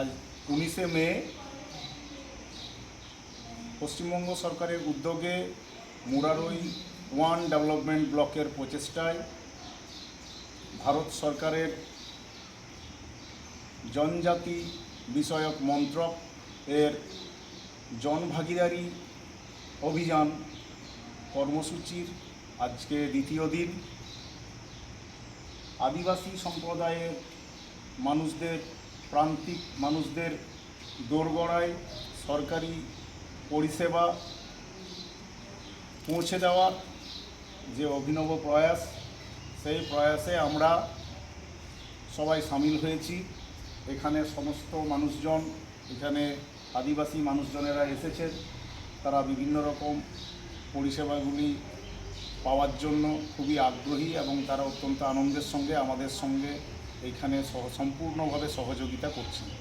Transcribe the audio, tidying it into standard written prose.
আজ 19শে মে পশ্চিমবঙ্গ সরকারের উদ্যোগে মুরারই 1 ডেভেলপমেন্ট ব্লকের প্রচেষ্টায় ভারত সরকারের জনজাতি বিষয়ক মন্ত্রক এর জনভাগিদারি অভিযান কর্মসূচির আজকে দ্বিতীয় দিন। আদিবাসী সম্প্রদায়ের মানুষদের, প্রান্তিক মানুষদের দোরগোড়ায় সরকারি পরিষেবা পৌঁছে দেওয়ার যে অভিনব প্রয়াস, সেই প্রয়াসে আমরা সবাই সামিল হয়েছি। এখানে সমস্ত মানুষজন, এখানে আদিবাসী মানুষজনেরা এসেছেন। তারা বিভিন্ন রকম পরিষেবাগুলি পাওয়ার জন্য খুবই আগ্রহী এবং তারা অত্যন্ত আনন্দের সঙ্গে আমাদের সঙ্গে এইখানে সম্পূর্ণভাবে সহযোগিতা করছেন।